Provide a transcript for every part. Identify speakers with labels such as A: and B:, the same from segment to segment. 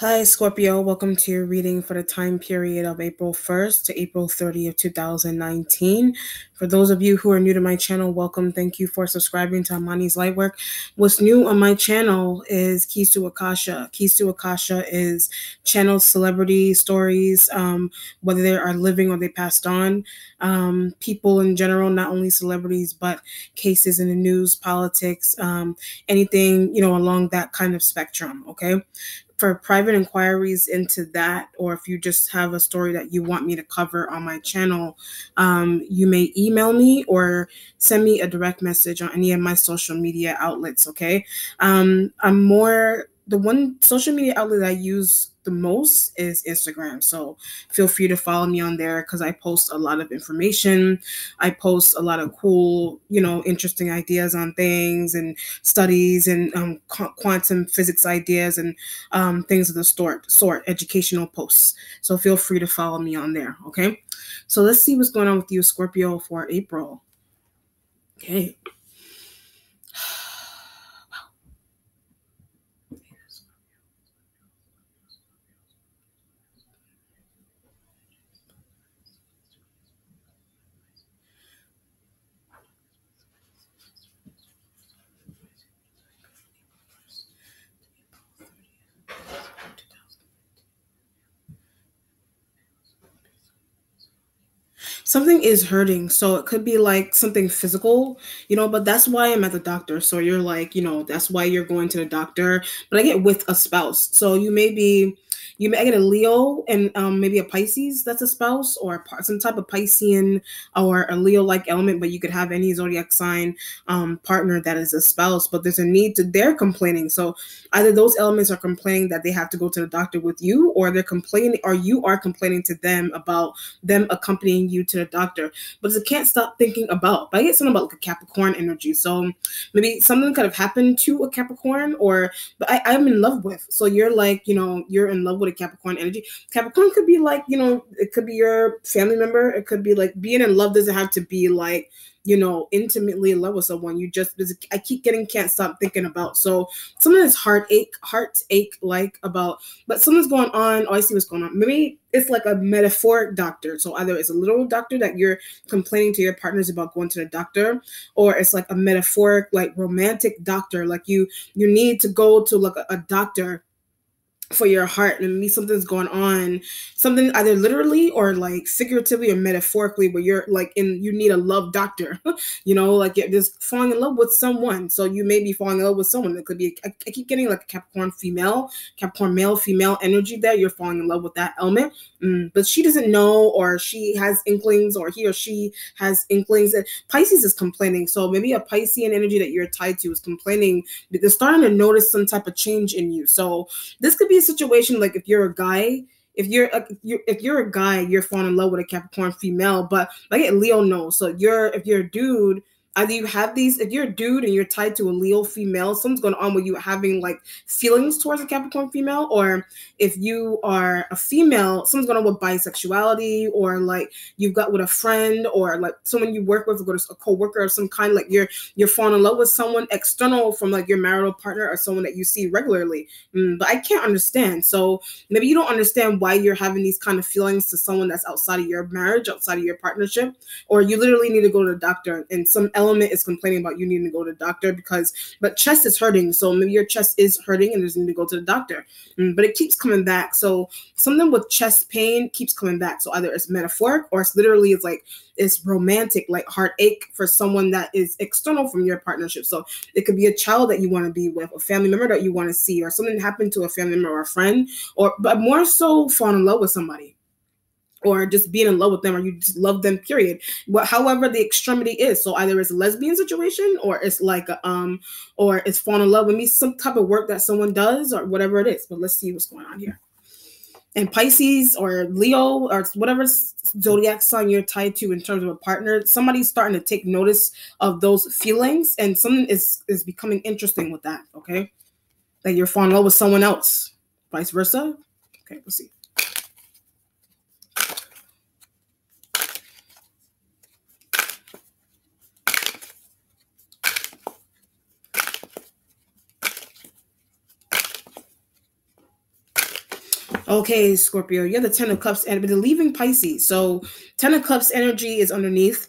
A: Hi, Scorpio. Welcome to your reading for the time period of April 1st to April 30th, 2019. For those of you who are new to my channel, welcome. Thank you for subscribing to Amani's Lightwork. What's new on my channel is Keys to Akasha. Keys to Akasha is channeled celebrity stories, whether they are living or they passed on. People in general, not only celebrities, but cases in the news, politics, anything, along that kind of spectrum, okay? For private inquiries into that, or if you just have a story that you want me to cover on my channel, you may email me or send me a direct message on any of my social media outlets, okay? The one social media outlet I use the most is Instagram. So feel free to follow me on there because I post a lot of information. I post a lot of cool, interesting ideas on things and studies and quantum physics ideas and things of the sort, educational posts. So feel free to follow me on there, okay? So let's see what's going on with you, Scorpio, for April. Okay. Something is hurting, so it could be like something physical, but that's why I'm at the doctor. So you're like, that's why you're going to the doctor. But I get with a spouse, so I get a Leo and maybe a Pisces that's a spouse, or some type of Piscean or a Leo-like element, but you could have any zodiac sign partner that is a spouse, but there's a need to, they're complaining. So either those elements are complaining that they have to go to the doctor with you, or they're complaining, or you are complaining to them about them accompanying you to the doctor. But I can't stop thinking about, but I get something about like a Capricorn energy. So maybe something could have happened to a Capricorn, but I'm in love with. So you're like, you're in love with a Capricorn energy. Capricorn could be like, it could be your family member. It could be like being in love doesn't have to be like, intimately in love with someone. I keep getting can't stop thinking about. So something that's heartache like about, but something's going on. Oh, I see what's going on. Maybe it's like a metaphoric doctor. So either it's a literal doctor that you're complaining to your partners about going to the doctor, or it's like a metaphoric, like romantic doctor. Like you need to go to like a doctor for your heart, and maybe something's going on, something either literally or like figuratively or metaphorically, where you're like you need a love doctor, like you're just falling in love with someone. So you may be falling in love with someone. It could be, I keep getting like a Capricorn male, female energy there. You're falling in love with that element, but she doesn't know, or she has inklings, or he or she has inklings. Pisces is complaining. So maybe a Piscean energy that you're tied to is complaining. They're starting to notice some type of change in you. So this could be a situation like if you're a guy, if you're a guy, you're falling in love with a Capricorn female, but like Leo knows. So if you're a dude, either you have these, if you're a dude and you're tied to a Leo female, something's going on with you having like feelings towards a Capricorn female, or if you are a female, something's going on with bisexuality, or like you've got with a friend, or like someone you work with, or a co-worker of some kind, like you're falling in love with someone external from like your marital partner or someone that you see regularly. But I can't understand. So maybe you don't understand why you're having these kind of feelings to someone that's outside of your marriage, outside of your partnership, or you literally need to go to the doctor, and some element is complaining about you needing to go to the doctor but chest is hurting. So maybe your chest is hurting and there's need to go to the doctor, but it keeps coming back. So something with chest pain keeps coming back. So either it's metaphoric, or it's literally, it's romantic, like heartache for someone that is external from your partnership. So it could be a child that you want to be with, a family member that you want to see, or something happened to a family member or a friend, but more so falling in love with somebody, or just being in love with them, or you just love them, period. However the extremity is. So either it's a lesbian situation, or it's like or it's falling in love with me, some type of work that someone does, or whatever it is. But let's see what's going on here. And Pisces or Leo or whatever zodiac sign you're tied to in terms of a partner, somebody's starting to take notice of those feelings, and something is becoming interesting with that, okay? Like you're falling in love with someone else, vice versa. Okay, let's see. Okay, Scorpio, you're the Ten of Cups, and but the leaving Pisces. So, Ten of Cups energy is underneath.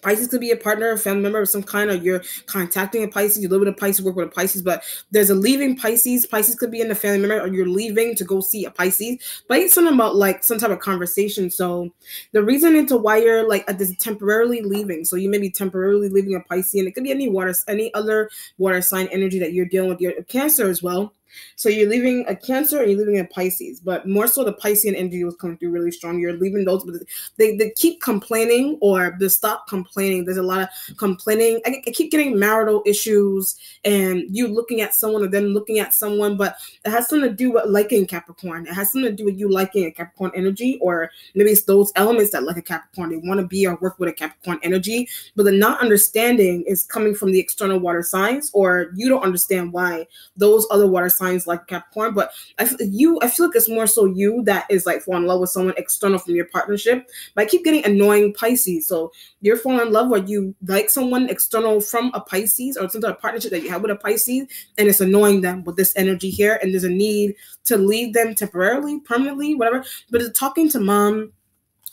A: Pisces could be a partner, a family member of some kind, or you're contacting a Pisces, you live with a Pisces, work with a Pisces, but there's a leaving Pisces. Pisces could be in the family member, or you're leaving to go see a Pisces. But it's something about like some type of conversation. So the reason into why you're like this temporarily leaving. So you may be temporarily leaving a Pisces, and it could be any other water sign energy that you're dealing with. Your Cancer as well. So you're leaving a Cancer and you're leaving a Pisces, but more so the Piscean energy was coming through really strong. You're leaving those, but they keep complaining or they stop complaining. There's a lot of complaining. I keep getting marital issues and you looking at someone or them looking at someone, but it has something to do with liking Capricorn. It has something to do with you liking a Capricorn energy, or maybe it's those elements that like a Capricorn. They want to be or work with a Capricorn energy, but the not understanding is coming from the external water signs, or you don't understand why those other water signs like Capricorn. But I feel like it's more so you that is like falling in love with someone external from your partnership. But I keep getting annoying Pisces. So you're falling in love or you like someone external from a Pisces or some type of partnership that you have with a Pisces, and it's annoying them with this energy here. And there's a need to leave them temporarily, permanently, whatever. But it's talking to mom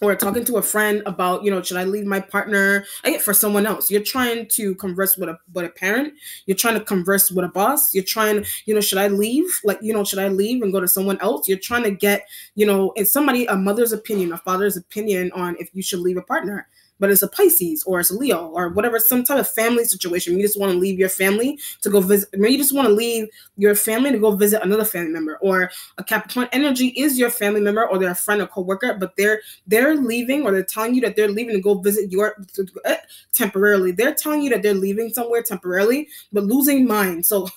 A: or talking to a friend about, should I leave my partner for someone else? You're trying to converse with a parent. You're trying to converse with a boss. You're trying, should I leave? Should I leave and go to someone else? You're trying to get, a mother's opinion, a father's opinion on if you should leave a partner. But it's a Pisces or it's a Leo or whatever, some type of family situation. You just want to leave your family to go visit. Maybe you just want to leave your family to go visit another family member, or a Capricorn energy is your family member or they're a friend or coworker, but they're leaving, or they're telling you that they're leaving to go visit temporarily. They're telling you that they're leaving somewhere temporarily, but losing mind. So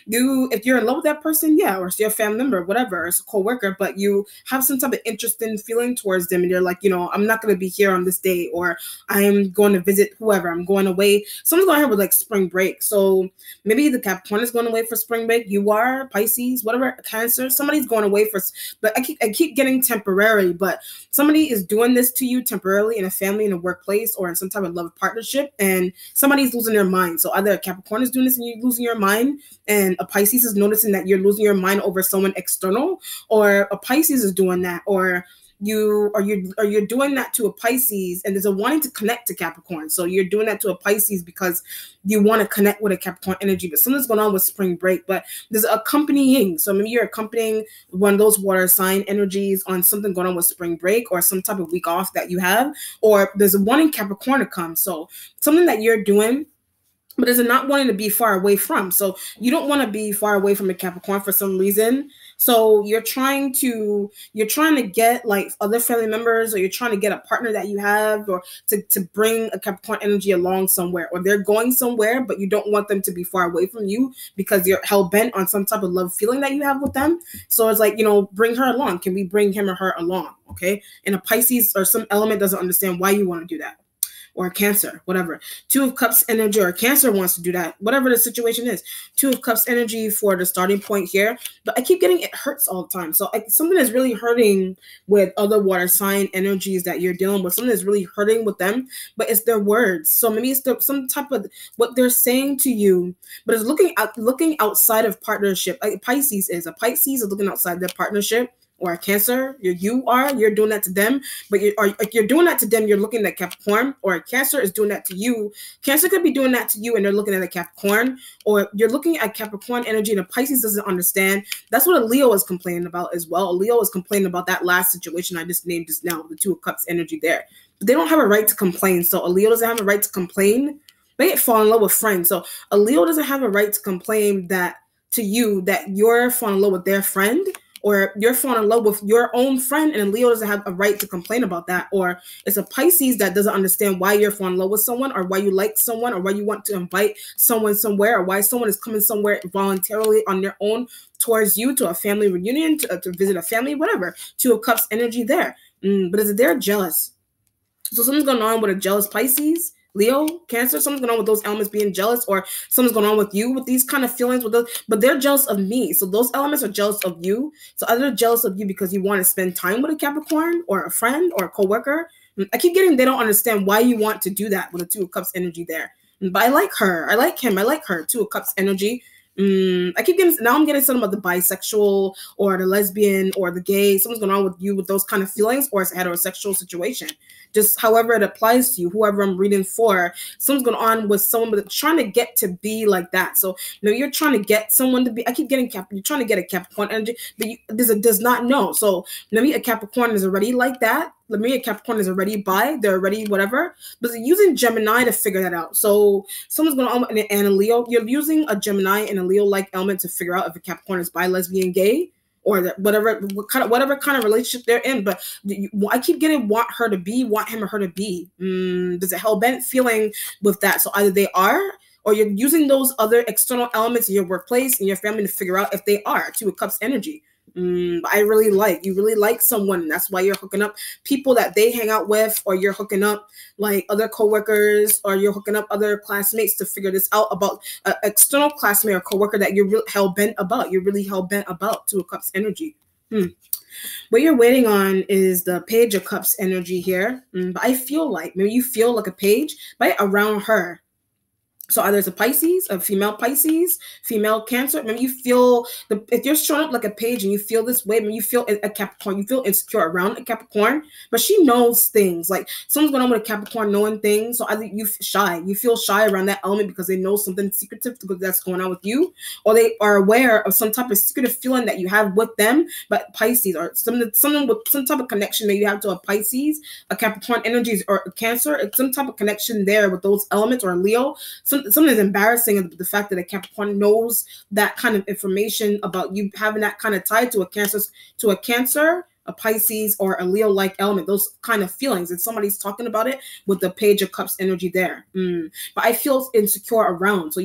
A: if you're in love with that person, yeah, or it's your family member, whatever, it's a coworker, but you have some type of interest in feeling towards them, and you're like, I'm not going to be here on this day, or I'm going to visit whoever, I'm going away. Someone's going here with like spring break. So maybe the Capricorn is going away for spring break. You are Pisces, whatever, Cancer. Somebody's going away but I keep getting temporary, but somebody is doing this to you temporarily in a family, in a workplace, or in some type of love partnership, and somebody's losing their mind. So either a Capricorn is doing this and you're losing your mind, and a Pisces is noticing that you're losing your mind over someone external, or a Pisces is doing that, or you're doing that to a Pisces, and there's a wanting to connect to Capricorn. So you're doing that to a Pisces because you want to connect with a Capricorn energy, but something's going on with spring break. But there's accompanying. So maybe you're accompanying one of those water sign energies on something going on with spring break, or some type of week off that you have, or there's a wanting Capricorn to come. So something that you're doing, but is it not wanting to be far away from? So you don't want to be far away from a Capricorn for some reason. So you're trying to get like other family members, or you're trying to get a partner that you have, or to bring a Capricorn energy along somewhere, or they're going somewhere, but you don't want them to be far away from you because you're hell bent on some type of love feeling that you have with them. So it's like, bring her along. Can we bring him or her along? Okay. And a Pisces or some element doesn't understand why you want to do that. Or Cancer, whatever. Two of Cups energy, or Cancer wants to do that, whatever the situation is. Two of Cups energy for the starting point here. But I keep getting it hurts all the time. So something is really hurting with other water sign energies that you're dealing with. Something is really hurting with them, but it's their words. So maybe it's some type of what they're saying to you, but it's looking outside of partnership. Like a Pisces is looking outside their partnership. Or a Cancer, you're doing that to them, but you're doing that to them. You're looking at Capricorn, or a Cancer is doing that to you. Cancer could be doing that to you, and they're looking at a Capricorn, or you're looking at Capricorn energy, and a Pisces doesn't understand. That's what a Leo is complaining about as well. A Leo is complaining about that last situation I just named just now, the Two of Cups energy there. But they don't have a right to complain. So a Leo doesn't have a right to complain. They fall in love with friends. So a Leo doesn't have a right to complain that to you that you're falling in love with their friend, or you're falling in love with your own friend, and Leo doesn't have a right to complain about that. Or it's a Pisces that doesn't understand why you're falling in love with someone, or why you like someone, or why you want to invite someone somewhere, or why someone is coming somewhere voluntarily on their own towards you, to a family reunion, to visit a family, whatever. Two of Cups energy there. But they're jealous. So something's going on with a jealous Pisces, Leo, Cancer. Something's going on with those elements being jealous, or something's going on with you with these kind of feelings with those, but they're jealous of me. So those elements are jealous of you. So either they're jealous of you because you want to spend time with a Capricorn, or a friend, or a coworker. I keep getting they don't understand why you want to do that with a Two of Cups energy there. But I like her. I like him. I like her. Two of Cups energy. I keep getting now. I'm getting something about the bisexual or the lesbian or the gay. Something's going on with you with those kind of feelings, or it's a heterosexual situation. Just however it applies to you, whoever I'm reading for, something's going on with someone that's trying to get to be like that. So you're trying to get someone to be. I keep getting You're trying to get a Capricorn energy, but does not know. So maybe a Capricorn is already like that. Maybe a Capricorn is already bi. They're already whatever, but they're using Gemini to figure that out. So someone's going on and a Leo. You're using a Gemini and a Leo-like element to figure out if a Capricorn is bi, lesbian, gay, or whatever kind of relationship they're in. But I keep getting want him or her to be. There's a hell-bent feeling with that. So either they are, or you're using those other external elements in your workplace and your family to figure out if they are. Two of Cups energy. You really like someone, and that's why you're hooking up people that they hang out with, or you're hooking up like other coworkers, or you're hooking up other classmates to figure this out about an external classmate or coworker that you're really hell-bent about. Two of Cups energy. What you're waiting on is the Page of Cups energy here. But I feel like maybe you feel like a page, right, around her. So either it's a Pisces, a female Pisces, female Cancer. Maybe you feel if you're showing up like a page and you feel this way, maybe you feel a Capricorn, you feel insecure around a Capricorn, but she knows things. Like someone's going on with a Capricorn knowing things. So either you feel shy around that element because they know something secretive that's going on with you, or they are aware of some type of secretive feeling that you have with them. But Pisces, or someone with some type of connection that you have to a Pisces, a Capricorn energies, or a Cancer, some type of connection there with those elements, or Leo. Something is embarrassing, the fact that a Capricorn knows that kind of information about you having that kind of tie to a Cancer, a Pisces, or a Leo-like element, those kind of feelings, and somebody's talking about it with the Page of Cups energy there. But I feel insecure around. So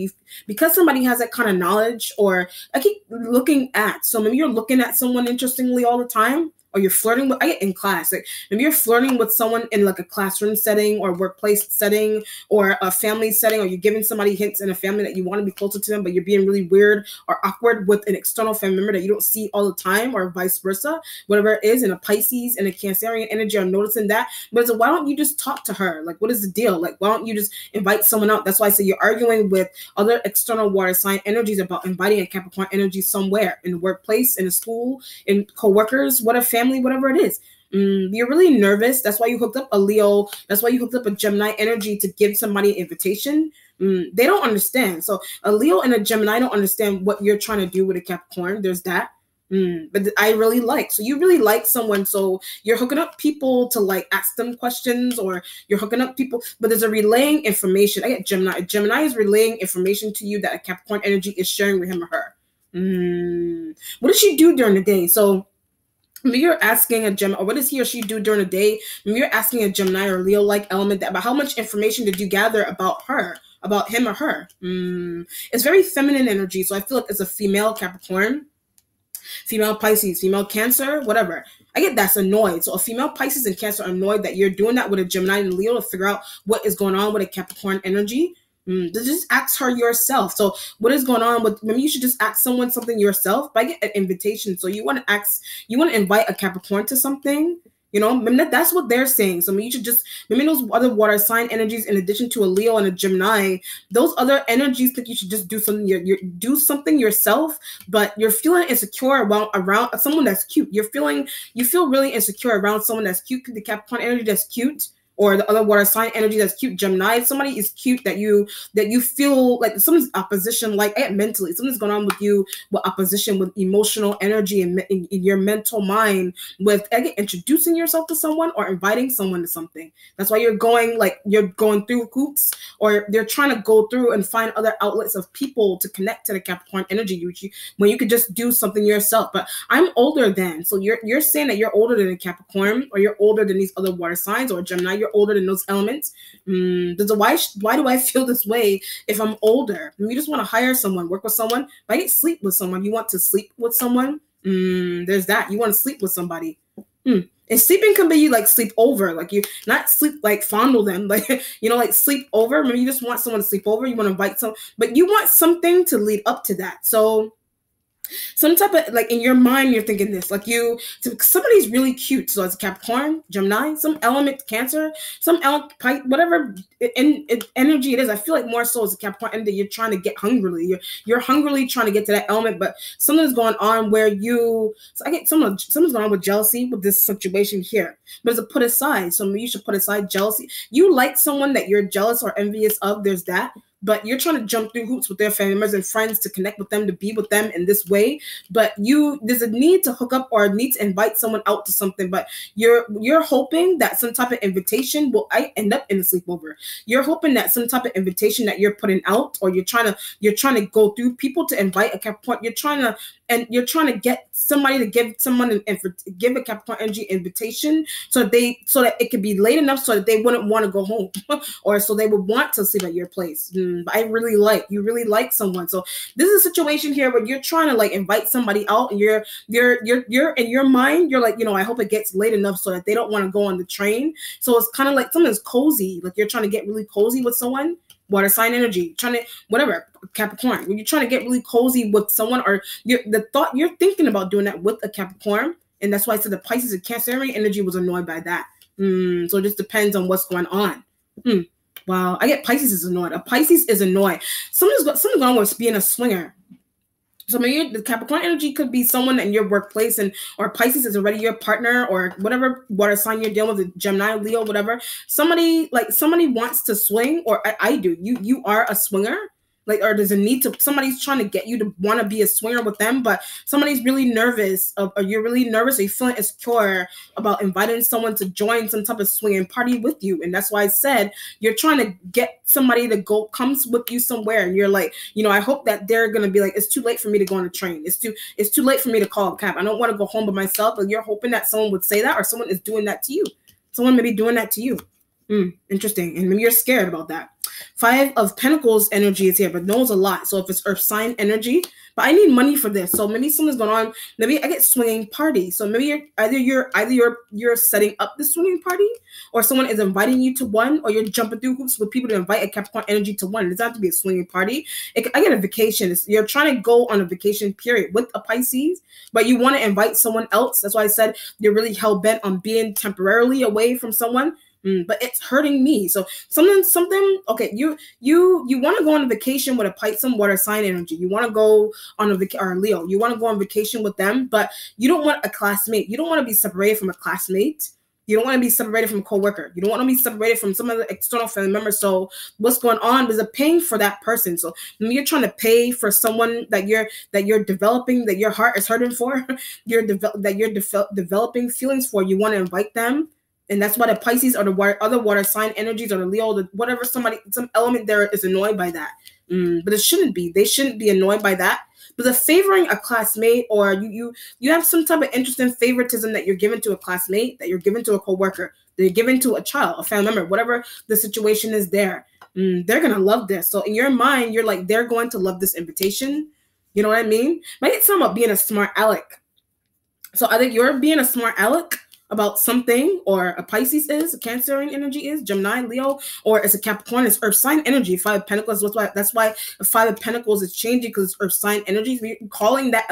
A: because somebody has that kind of knowledge, or I keep looking at, so maybe you're looking at someone interestingly all the time, or you're flirting with, I get in class, like maybe you're flirting with someone in like a classroom setting or workplace setting or a family setting, or you're giving somebody hints in a family that you want to be closer to them, but you're being really weird or awkward with an external family member that you don't see all the time, or vice versa, whatever it is. And a Pisces and a Cancerian energy are noticing that. But it's like, why don't you just talk to her? Like, what is the deal? Like, why don't you just invite someone out? That's why I say you're arguing with other external water sign energies about inviting a Capricorn energy somewhere, in the workplace, in the school, in coworkers, whatever, family, whatever it is. You're really nervous. That's why you hooked up a Leo. That's why you hooked up a Gemini energy to give somebody an invitation. They don't understand. So a Leo and a Gemini don't understand what you're trying to do with a Capricorn. There's that. But I really like. So you really like someone. So you're hooking up people to like ask them questions, or you're hooking up people. But there's a relaying information. I get Gemini. Gemini is relaying information to you that a Capricorn energy is sharing with him or her. What does she do during the day? So maybe you're asking a Gemini, or what does he or she do during the day? Maybe you're asking a Gemini or Leo-like element about how much information did you gather about her, about him or her. It's very feminine energy. So I feel like it's a female Capricorn, female Pisces, female Cancer, whatever. I get that's annoyed. So a female Pisces and Cancer are annoyed that you're doing that with a Gemini and Leo to figure out what is going on with a Capricorn energy. Just ask her yourself. So what is going on with, maybe you should just ask someone something yourself. But I get an invitation. So you want to invite a Capricorn to something, maybe that's what they're saying. So maybe you should just, maybe those other water sign energies, in addition to a Leo and a Gemini, those other energies think you should just do something, do something yourself, but you're feeling insecure around someone that's cute. You feel really insecure around someone that's cute, the Capricorn energy that's cute, or the other water sign energy that's cute, Gemini. If somebody is cute that you feel like someone's opposition, like mentally, something's going on with you with opposition, with emotional energy and in your mental mind, with introducing yourself to someone or inviting someone to something. That's why you're going through hoops, or they're trying to go through and find other outlets of people to connect to the Capricorn energy, when you could just do something yourself. But I'm older than, so you're saying that you're older than a Capricorn, or you're older than these other water signs, or Gemini, you're older than those elements. Why do I feel this way if I'm older? You just want to hire someone, work with someone. If I get sleep with someone, you want to sleep with someone. There's that. You want to sleep with somebody. And sleeping can be like sleep over, like you not sleep like fondle them, like like sleep over. Maybe you just want someone to sleep over. You want to invite some, but you want something to lead up to that. So Some type of, like, in your mind you're thinking this, like, so somebody's really cute, so it's Capricorn, Gemini, some element Cancer, some element whatever energy it is. I feel like more so as a Capricorn, and that you're trying to get hungrily, you're hungrily trying to get to that element, but something's going on where so I get something's going on with jealousy with this situation here, but it's a put aside. So maybe you should put aside jealousy. You like someone that you're jealous or envious of, there's that, but you're trying to jump through hoops with their family members and friends to connect with them, to be with them in this way. But there's a need to hook up or a need to invite someone out to something, but you're hoping that some type of invitation will end up in a sleepover. You're hoping that some type of invitation that you're putting out, or you're trying to go through people to invite a Capricorn. You're trying to get somebody to give give a Capricorn energy invitation, so that it could be late enough so that they wouldn't want to go home, or so they would want to sleep at your place. But you really like someone. So this is a situation here where you're trying to, like, invite somebody out, and you're in your mind, you're like, I hope it gets late enough so that they don't want to go on the train. So it's kind of like something's cozy, like you're trying to get really cozy with someone. Water sign energy, trying to, whatever, Capricorn, when you're trying to get really cozy with someone, or you're thinking about doing that with a Capricorn. And that's why I said the Pisces and Cancer energy was annoyed by that. So it just depends on what's going on. Wow, I get Pisces is annoyed. A Pisces is annoyed. Something's going on with being a swinger. So maybe the Capricorn energy could be someone in your workplace, or Pisces is already your partner, or whatever water sign you're dealing with, Gemini, Leo, whatever. Somebody wants to swing, or I do. You are a swinger. Like, or there's a need to, somebody's trying to get you to want to be a swinger with them, but somebody's really nervous, or you're really nervous, or you're feeling insecure about inviting someone to join some type of swinging party with you. And that's why I said you're trying to get somebody to comes with you somewhere, and you're like, I hope that they're gonna be like, it's too late for me to go on a train. It's too late for me to call a cab. I don't want to go home by myself. But you're hoping that someone would say that, or someone is doing that to you. Someone may be doing that to you. Interesting. And maybe you're scared about that. 5 of Pentacles energy is here, but knows a lot. So if it's earth sign energy, but I need money for this. So maybe something's going on. Maybe I get swinging party. So maybe you're setting up the swinging party, or someone is inviting you to one, or you're jumping through hoops with people to invite a Capricorn energy to one. It doesn't have to be a swinging party. I get a vacation. You're trying to go on a vacation period with a Pisces, but you want to invite someone else. That's why I said you're really hell bent on being temporarily away from someone. But it's hurting me. So something. Okay, you want to go on a vacation with a Pisces water sign energy. You want to go on or Leo. You want to go on vacation with them, but you don't want a classmate. You don't want to be separated from a classmate. You don't want to be separated from a coworker. You don't want to be separated from some other external family member. So what's going on is a paying for that person. So maybe you're trying to pay for someone that you're developing, that your heart is hurting for. You're developing feelings for. You want to invite them. And that's why the Pisces or the other water sign energies, or the Leo, whatever, some element there is annoyed by that. But it shouldn't be. They shouldn't be annoyed by that. But the favoring a classmate, or you have some type of interest in favoritism that you're given to a classmate, that you're given to a coworker, that you're given to a child, a family member, whatever the situation is there. They're going to love this. So in your mind, you're like, they're going to love this invitation. You know what I mean? Might get some about being a smart aleck. So I think you're being a smart aleck about something, or a Pisces is, a Cancerian energy is, Gemini, Leo, or it's a Capricorn, it's earth sign energy. 5 of Pentacles. That's why the 5 of Pentacles is changing, because it's earth sign energy. You're calling that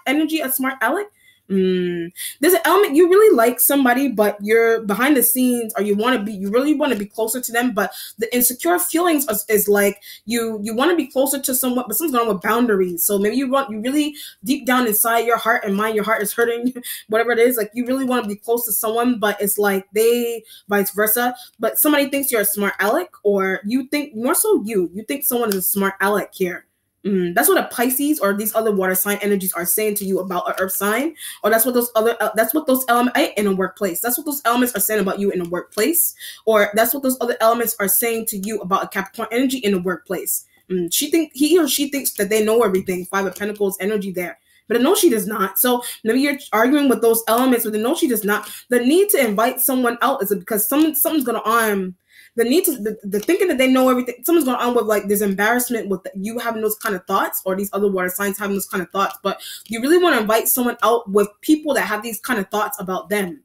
A: energy a smart aleck. There's an element you really like somebody, but you're behind the scenes, or you really want to be closer to them, but the insecure feelings is like you want to be closer to someone, but something's going on with boundaries. So maybe you really deep down inside your heart and mind, your heart is hurting, whatever it is, like you really want to be close to someone, but it's like they vice versa. But somebody thinks you're a smart aleck, or you think more so you think someone is a smart aleck here. That's what a Pisces or these other water sign energies are saying to you about an earth sign, or that's what those elements in a workplace. That's what those elements are saying about you in a workplace, or that's what those other elements are saying to you about a Capricorn energy in the workplace. He or she thinks that they know everything. 5 of Pentacles energy there. But no, she does not. So maybe you're arguing with those elements, but no, she does not. The need to invite someone out is because something's going to the need to the thinking that they know everything. Something's going on with like this embarrassment with you having those kind of thoughts, or these other water signs having those kind of thoughts. But you really want to invite someone out with people that have these kind of thoughts about them.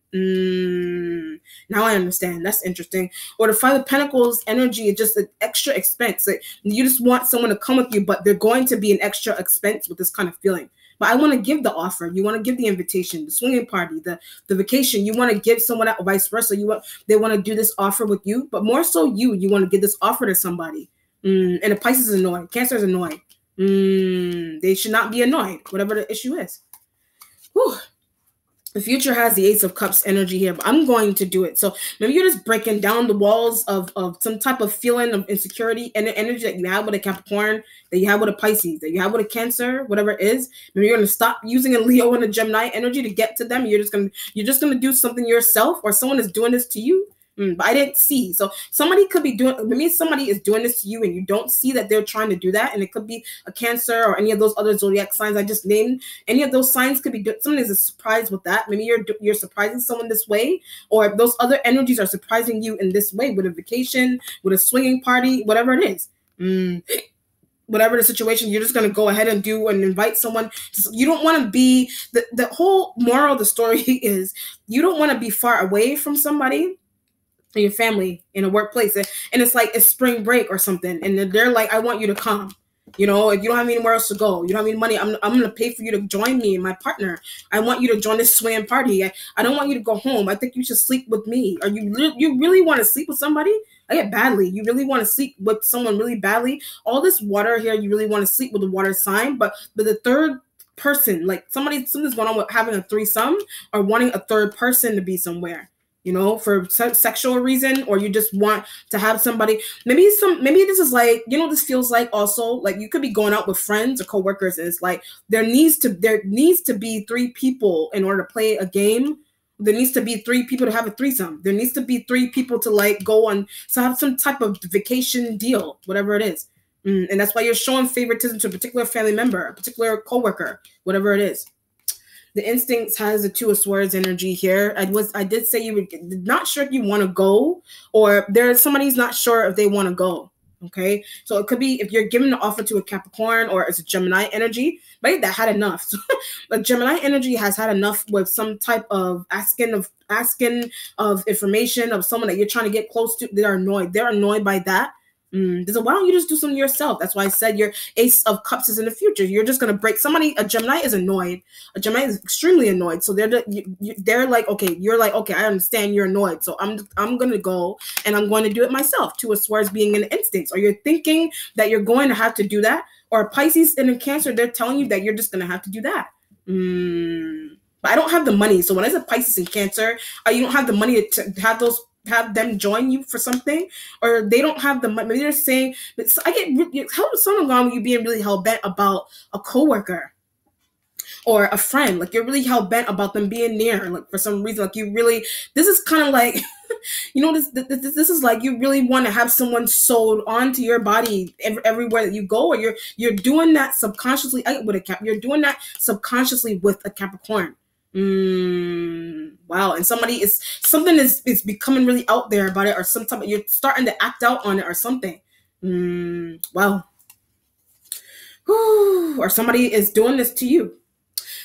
A: Now I understand. That's interesting. Or the 5 of Pentacles energy is just an extra expense. Like you just want someone to come with you, but they're going to be an extra expense with this kind of feeling. But I want to give the offer. You want to give the invitation, the swinging party, the vacation. You want to give someone out, vice versa. They want to do this offer with you, but more so you want to give this offer to somebody. And the Pisces is annoyed. Cancer is annoyed. They should not be annoyed, whatever the issue is. Whew. The future has the Ace of Cups energy here, but I'm going to do it. So maybe you're just breaking down the walls of some type of feeling of insecurity and the energy that you have with a Capricorn, that you have with a Pisces, that you have with a Cancer, whatever it is. Maybe you're going to stop using a Leo and a Gemini energy to get to them. You're just gonna do something yourself, or someone is doing this to you. But I didn't see. So somebody could be doing, maybe somebody is doing this to you and you don't see that they're trying to do that. And it could be a Cancer or any of those other zodiac signs I just named. Any of those signs could be doing, someone is surprised with that. Maybe you're surprising someone this way, or those other energies are surprising you in this way, with a vacation, with a swinging party, whatever it is. Whatever the situation, you're just going to go ahead and do and invite someone. You don't want to be, the whole moral of the story is you don't want to be far away from somebody, your family, in a workplace, and it's like it's spring break or something, and they're like, I want you to come. If you don't have anywhere else to go, you don't have any money, I'm gonna pay for you to join me and my partner. I want you to join this swinging party. I don't want you to go home. I think you should sleep with me. Or you really want to sleep with somebody? I get badly. You really want to sleep with someone really badly? All this water here, you really want to sleep with the water sign, but the third person, like something's going on with having a threesome or wanting a third person to be somewhere. For sexual reason, or you just want to have somebody. Maybe this is like, this feels like also like you could be going out with friends or coworkers, and it's like there needs to be 3 people in order to play a game. There needs to be 3 people to have a threesome. There needs to be 3 people to like go on to have some type of vacation deal, whatever it is. And that's why you're showing favoritism to a particular family member, a particular coworker, whatever it is. The instincts has the 2 of Swords energy here. I did say you were not sure if you want to go, or there's somebody's not sure if they want to go. Okay, so it could be if you're giving the offer to a Capricorn or it's a Gemini energy, right? That had enough. But Gemini energy has had enough with some type of asking of information of someone that you're trying to get close to. They're annoyed by that. So why don't you just do something yourself? That's why I said your Ace of Cups is in the future. You're just going to break somebody. A Gemini is annoyed. A Gemini is extremely annoyed. So they're like, okay, you're like, okay, I understand you're annoyed. So I'm going to go and I'm going to do it myself. 2 of Swords being an instinct. Or you're thinking that you're going to have to do that. Or a Pisces and a Cancer, they're telling you that you're just going to have to do that. But I don't have the money. So when I said Pisces and Cancer, you don't have the money to have them join you for something, or they don't have the money. Maybe they're saying, I get how is someone gone with you being really hell bent about a coworker or a friend, like you're really hell bent about them being near, like for some reason, like you really. This is kind of like, this is like you really want to have someone sold onto your body everywhere that you go, or you're doing that subconsciously. You're doing that subconsciously with a Capricorn. Wow. And something is becoming really out there about it, or you're starting to act out on it or something. Wow. Or somebody is doing this to you.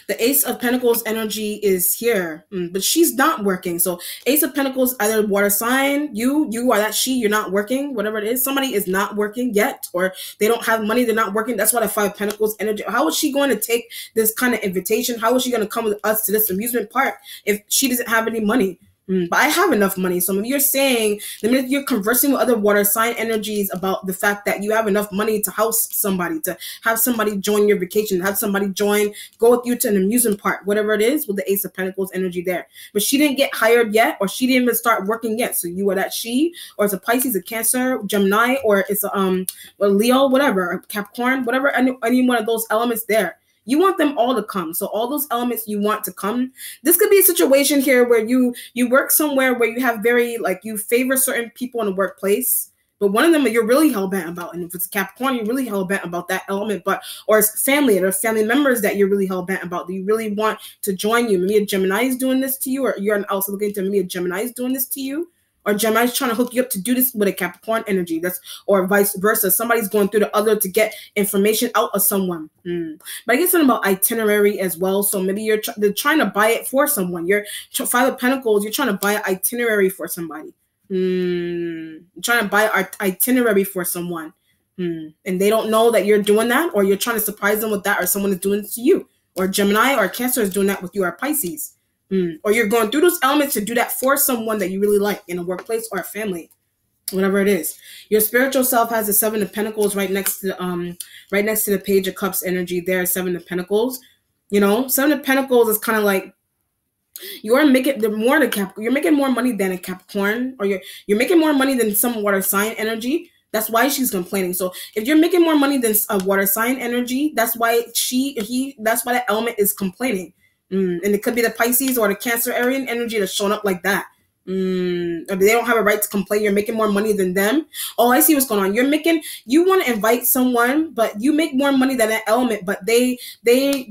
A: The Ace of Pentacles energy is here, but she's not working. So Ace of Pentacles, either water sign, you are that she, you're not working, whatever it is. Somebody is not working yet, or they don't have money, they're not working. That's why the 5 of Pentacles energy. How is she going to take this kind of invitation? How is she going to come with us to this amusement park if she doesn't have any money? But I have enough money. So maybe you're saying, maybe you're conversing with other water sign energies about the fact that you have enough money to house somebody, to have somebody join your vacation, have somebody go with you to an amusement park, whatever it is, with the Ace of Pentacles energy there. But she didn't get hired yet, or she didn't even start working yet. So you are that she, or it's a Pisces, a Cancer, Gemini, or it's a Leo, whatever, a Capricorn, whatever, any one of those elements there. You want them all to come. So all those elements you want to come. This could be a situation here where you work somewhere where you have you favor certain people in the workplace, but one of them you're really hell-bent about. And if it's Capricorn, you're really hell-bent about that element. Or it's family, or family members that you're really hell-bent about, that you really want to join you. Maybe a Gemini is doing this to you, or you're also looking to maybe a Gemini is doing this to you. Or Gemini's trying to hook you up to do this with a Capricorn energy. Or vice versa. Somebody's going through the other to get information out of someone. But I get something about itinerary as well. So maybe they're trying to buy it for someone. You're 5 of Pentacles. You're trying to buy an itinerary for somebody. You're trying to buy an itinerary for someone. And they don't know that you're doing that, or you're trying to surprise them with that, or someone is doing it to you. or Gemini or Cancer is doing that with you, or Pisces. Or you're going through those elements to do that for someone that you really like in a workplace or a family, whatever it is. Your spiritual self has the Seven of Pentacles right next to the Page of Cups energy. There, Seven of Pentacles. Seven of Pentacles is kind of like you're making you're making more money than a Capricorn, or you're making more money than some water sign energy. That's why she's complaining. So if you're making more money than a water sign energy, that's why that's why that element is complaining. And it could be the Pisces or the Cancerian energy that's showing up like that. They don't have a right to complain. You're making more money than them. Oh, I see what's going on. You want to invite someone, but you make more money than that element, but they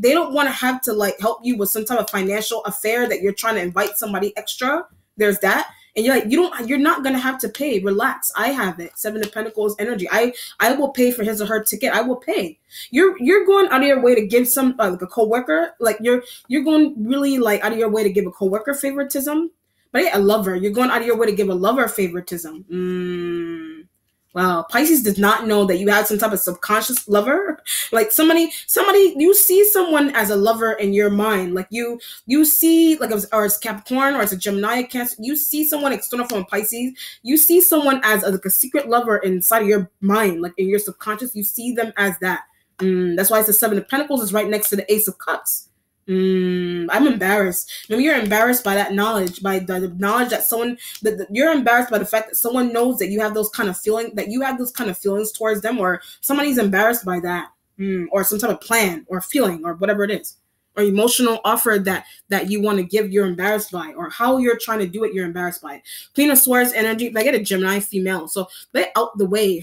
A: don't want to have to like help you with some type of financial affair that you're trying to invite somebody extra. There's that. And you're like, you're not going to have to pay. Relax. I have it. Seven of Pentacles energy. I will pay for his or her ticket. I will pay. You're going out of your way to give some, like a coworker, like you're going really like out of your way to give a coworker favoritism. But yeah, a lover. You're going out of your way to give a lover favoritism. Wow. Pisces does not know that you have some type of subconscious lover. Like somebody, you see someone as a lover in your mind. Like you see, like, or it's Capricorn or it's a Gemini, Cancer. You see someone external from Pisces. You see someone as like a secret lover inside of your mind. Like in your subconscious, you see them as that. That's why it's the Seven of Pentacles is right next to the Ace of Cups. I'm embarrassed. Maybe you're embarrassed by that knowledge, by the knowledge that you're embarrassed by the fact that someone knows that you have those kind of feelings towards them, or somebody's embarrassed by that, or some type of plan or feeling or whatever it is, or emotional offer that you want to give, you're embarrassed by, or how you're trying to do it, you're embarrassed by it. Queen of Swords energy, I get a Gemini female, so they out the way.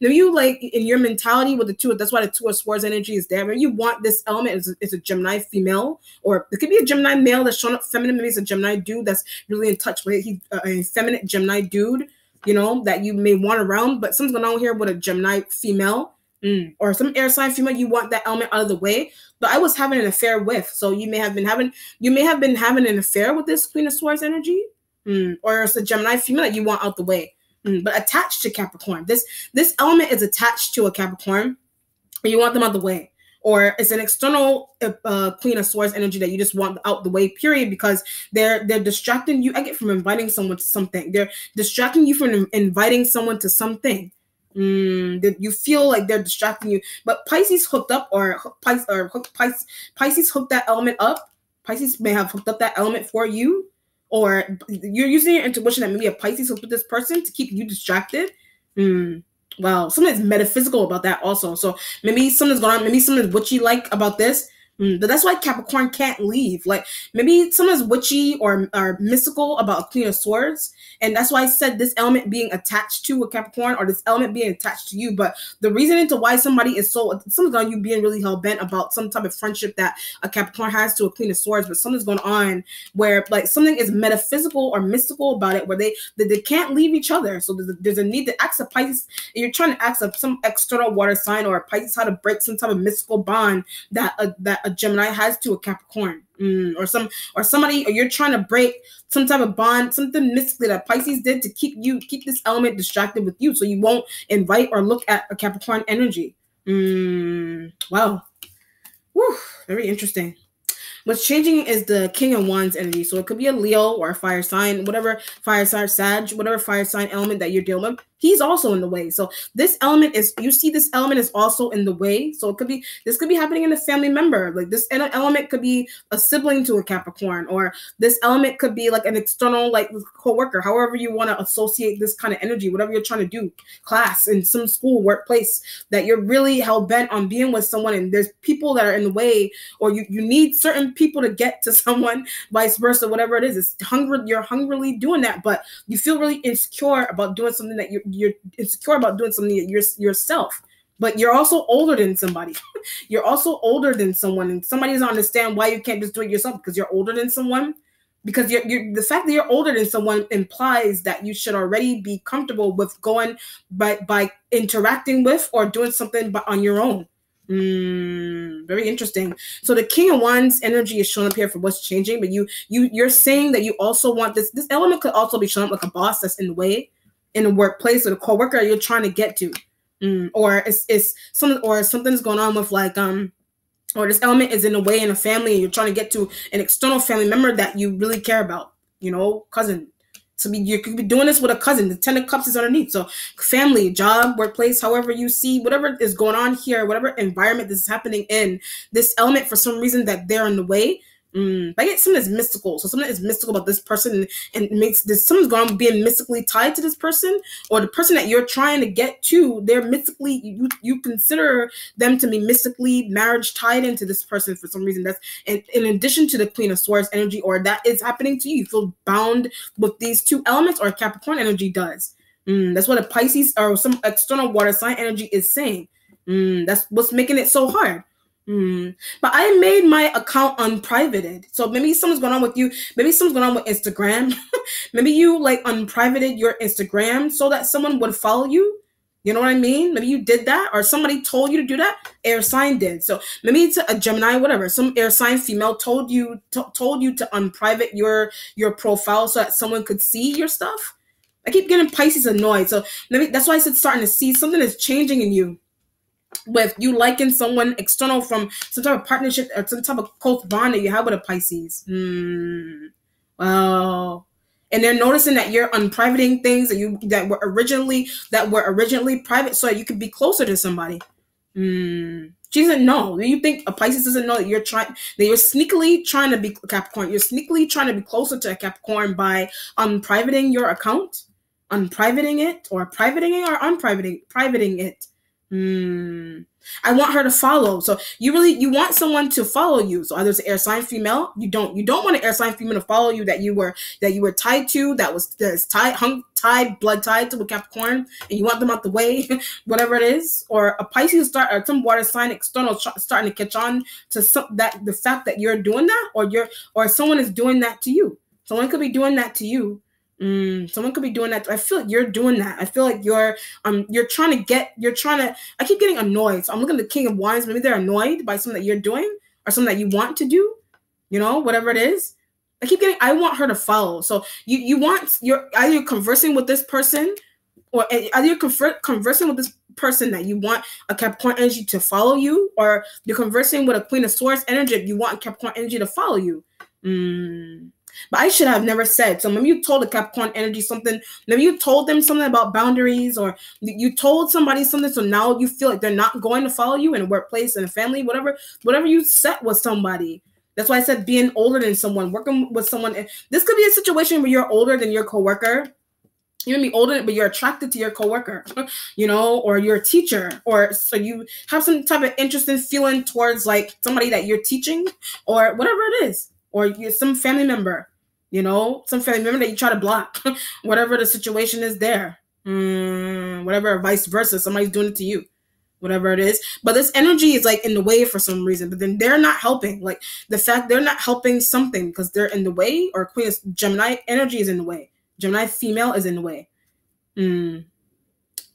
A: Now you like in your mentality with the two, that's why the Two of Swords energy is there. When you want this element is a Gemini female, or it could be a Gemini male that's showing up feminine. Maybe it's a Gemini dude that's really in touch with it. He's a feminine Gemini dude, that you may want around, but something's going on here with a Gemini female. Or some air sign female, you want that element out of the way. But I was having an affair with, so you may have been having an affair with this Queen of Swords energy, or it's a Gemini female that you want out the way, but attached to Capricorn. This element is attached to a Capricorn, and you want them out the way. Or it's an external Queen of Swords energy that you just want out the way, period, because they're distracting you. I get from inviting someone to something. They're distracting you from inviting someone to something. You feel like they're distracting you, but Pisces hooked up, or Pisces hooked that element up. Pisces may have hooked up that element for you, or you're using your intuition that maybe a Pisces hooked with this person to keep you distracted. Wow, something's metaphysical about that also. So maybe something's going on. Maybe something's witchy like about this. But that's why Capricorn can't leave. Like maybe something's witchy or mystical about Queen of Swords. And that's why I said this element being attached to a Capricorn, or this element being attached to you. But the reason into why somebody is something's on you being really hell-bent about some type of friendship that a Capricorn has to a Queen of Swords, but something's going on where like something is metaphysical or mystical about it, where they can't leave each other. So there's a need to ask a Pisces, and you're trying to ask some external water sign or a Pisces how to break some type of mystical bond that a Gemini has to a Capricorn, or somebody, or you're trying to break some type of bond, something mystically that Pisces did to keep this element distracted with you, so you won't invite or look at a Capricorn energy. Wow. Whew, very interesting. What's changing is the King of Wands energy. So it could be a Leo or a fire sign, whatever fire sign, Sag, whatever fire sign element that you're dealing with. He's also in the way. So this element is also in the way. So this could be happening in a family member. Like this element could be a sibling to a Capricorn, or this element could be like an external, like coworker, however you want to associate this kind of energy, whatever you're trying to do, class, in some school, workplace, that you're really hell-bent on being with someone, and there's people that are in the way, or you need certain people to get to someone, vice versa, whatever it is. You're hungrily doing that, but you feel really insecure about doing something that you're insecure about doing something yourself, but you're also older than somebody. You're also older than someone, and somebody doesn't understand why you can't just do it yourself, because you're older than someone. Because the fact that you're older than someone implies that you should already be comfortable with going by interacting with or doing something on your own. Very interesting. So the King of Wands energy is showing up here for what's changing, but you're saying that you also want this element could also be showing up like a boss that's in the way in a workplace, or the coworker you're trying to get to, or it's something, or something's going on with like or this element is in the way in a family and you're trying to get to an external family member that you really care about, cousin. So you could be doing this with a cousin. The 10 of Cups is underneath. So family, job, workplace, however you see, whatever is going on here, whatever environment this is happening in, this element for some reason that they're in the way. I get something that's mystical. So something that's mystical about this person and makes this, something's going on being mystically tied to this person, or the person that you're trying to get to, they're mystically, you consider them to be mystically marriage tied into this person for some reason. That's in addition to the Queen of Swords energy, or that is happening to you. You feel bound with these two elements, or Capricorn energy does. That's what a Pisces or some external water sign energy is saying. That's what's making it so hard. But I made my account unprivated. So maybe something's going on with you. Maybe something's going on with Instagram. Maybe you like unprivated your Instagram so that someone would follow you. You know what I mean? Maybe you did that, or somebody told you to do that. Air sign did. So maybe it's a Gemini, whatever. Some air sign female told you to unprivate your profile so that someone could see your stuff. I keep getting Pisces annoyed. So maybe that's why I said starting to see something is changing in you. With you liking someone external from some type of partnership or some type of close bond that you have with a Pisces. Wow. And they're noticing that you're unprivating things that were originally private so that you could be closer to somebody. She doesn't know. Do you think a Pisces doesn't know that you're sneakily trying to be Capricorn? You're sneakily trying to be closer to a Capricorn by unprivating your account, unprivating it, or privating it, or privating it. I want her to follow. So you want someone to follow you. So either it's an air sign female. You don't want an air sign female to follow you that you were tied to, that's blood tied to a Capricorn, and you want them out the way, whatever it is. Or a Pisces or some water sign external starting to catch on to the fact that you're doing that, or someone is doing that to you. Someone could be doing that to you. Someone could be doing that. I feel like you're doing that. I feel like you're trying to, I keep getting annoyed. So I'm looking at the King of Wands. Maybe they're annoyed by something that you're doing or something that you want to do, whatever it is. I want her to follow. So you're either conversing with this person, or either you're conversing with this person that you want a Capricorn energy to follow you, or you're conversing with a Queen of Swords energy if you want Capricorn energy to follow you. But I should have never said. So maybe you told a Capricorn energy something. Maybe you told them something about boundaries, or you told somebody something. So now you feel like they're not going to follow you in a workplace, in a family, whatever you set with somebody. That's why I said being older than someone, working with someone. This could be a situation where you're older than your coworker. You may be older, but you're attracted to your coworker, or your teacher, or so you have some type of interest in feeling towards like somebody that you're teaching, or whatever it is. Or you're some family member, some family member that you try to block, whatever the situation is there, whatever, vice versa, somebody's doing it to you, whatever it is. But this energy is like in the way for some reason, but then they're not helping. Like the fact they're not helping something because they're in the way, or Queen of Gemini energy is in the way. Gemini female is in the way.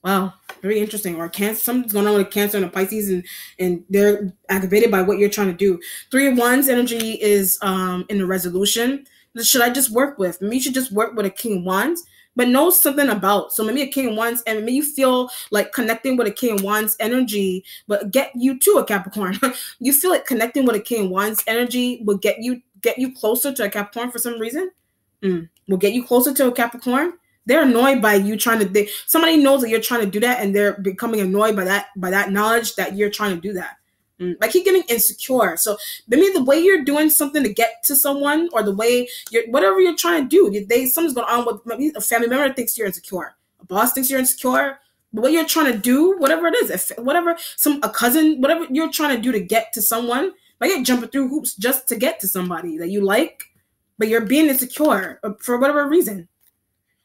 A: Wow, very interesting. Or Cancer, something's going on with Cancer and a Pisces, and they're aggravated by what you're trying to do. 3 of Wands energy is in the resolution. Should I just work with? Maybe you should just work with a King of Wands, but know something about. So maybe a King of Wands, and maybe you feel like connecting with a King of Wands energy, but get you to a Capricorn. You feel like connecting with a King of Wands energy will get you closer to a Capricorn for some reason. Will get you closer to a Capricorn. They're annoyed by you trying to. Somebody knows that you're trying to do that, and they're becoming annoyed by that knowledge that you're trying to do that. I keep getting insecure. So maybe the way you're doing something to get to someone, or the way whatever you're trying to do, something's going on with maybe a family member thinks you're insecure, a boss thinks you're insecure. But what you're trying to do, whatever it is, a cousin, whatever you're trying to do to get to someone, like you're jumping through hoops just to get to somebody that you like, but you're being insecure for whatever reason.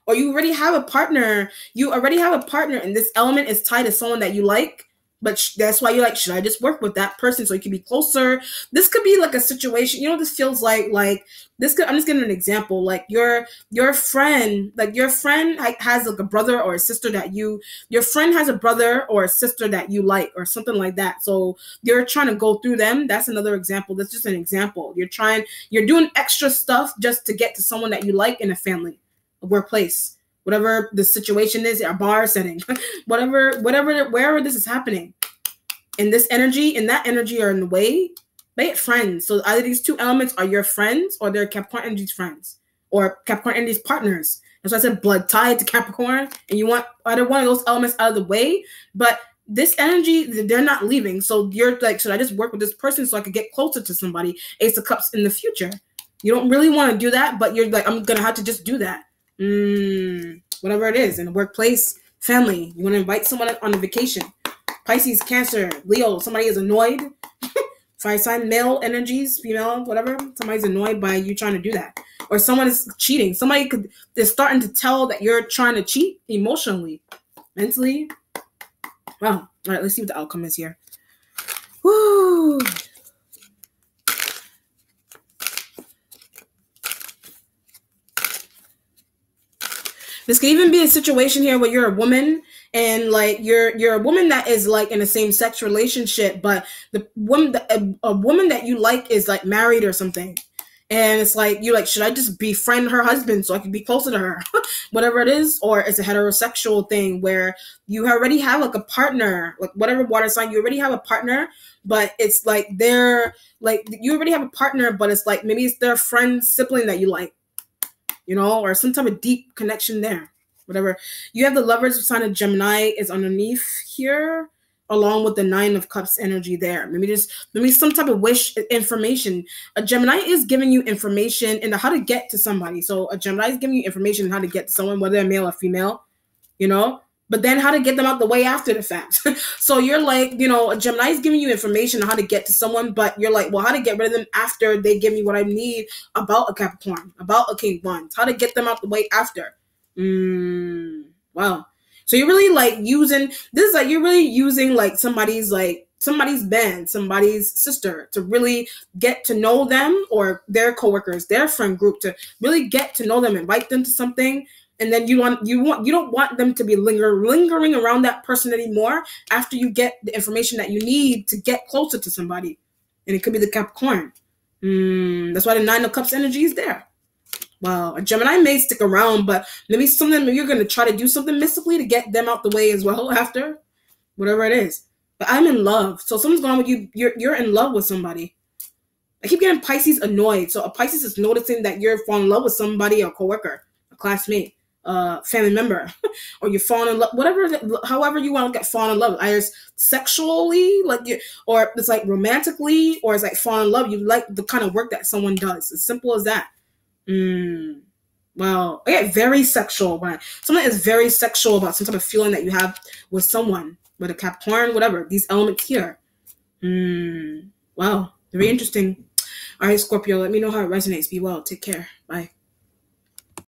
A: Or you already have a partner. And this element is tied to someone that you like, but that's why you're like, should I just work with that person so you can be closer? This could be like a situation. This feels like this could. I'm just giving an example. Like your friend has like a brother or a sister your friend has a brother or a sister that you like, or something like that. So you're trying to go through them. That's another example. That's just an example. You're doing extra stuff just to get to someone that you like in a family, a workplace, whatever the situation is, a bar setting, wherever this is happening. In that energy are in the way, Make it friends. So either these two elements are your friends or they're Capricorn energy's friends or Capricorn energy's partners. That's why I said blood tied to Capricorn, and you want either one of those elements out of the way. But this energy, they're not leaving. So you're like, should I just work with this person so I could get closer to somebody? Ace of Cups in the future. You don't really want to do that, but you're like, I'm going to have to just do that. Whatever it is, in the workplace, family. You want to invite someone on a vacation. Pisces, Cancer, Leo, somebody is annoyed. Fire sign, male energies, female, whatever. Somebody's annoyed by you trying to do that. Or someone is cheating. Somebody is starting to tell that you're trying to cheat emotionally, mentally. Wow. All right, let's see what the outcome is here. Woo. This could even be a situation here where you're a woman and like you're a woman that is like in a same sex relationship, but the woman a woman that you like is like married or something. And it's like, you're like, should I just befriend her husband so I can be closer to her? Whatever it is. Or it's a heterosexual thing where you already have like a partner, like whatever water sign, you already have a partner, but it's like they're like, you already have a partner, but it's like, maybe it's their friend, sibling that you like, you know, or some type of deep connection there. Whatever. You have the Lovers sign of Gemini is underneath here, along with the Nine of Cups energy there. Maybe some type of wish information. A Gemini is giving you information into how to get to somebody. So a Gemini is giving you information on how to get to someone, whether they're male or female, you know, but then how to get them out the way after the fact. So you're like, you know, a Gemini is giving you information on how to get to someone, but you're like, well, how to get rid of them after they give me what I need about a Capricorn, about a King One, how to get them out the way after. Wow. So you're really like using this is like you're really using like somebody's band, somebody's sister to really get to know them, or their coworkers, their friend group, to really get to know them, invite them to something, and then you don't want them to be lingering around that person anymore after you get the information that you need to get closer to somebody. And it could be the Capricorn. That's why the Nine of Cups energy is there. Wow, a Gemini may stick around, but maybe you're going to try to do something mystically to get them out the way as well after, whatever it is. But I'm in love. So something's going on with you. You're in love with somebody. I keep getting Pisces annoyed. So a Pisces is noticing that you're falling in love with somebody, a coworker, a classmate, a family member, or you're falling in love, however you want to get falling in love. Either sexually, or it's like romantically, or it's like falling in love. You like the kind of work that someone does. As simple as that. Wow. I get very sexual when someone is very sexual about some type of feeling that you have with someone, with a Capricorn, whatever, these elements here. Wow. Very interesting. All right, Scorpio, let me know how it resonates. Be well. Take care. Bye.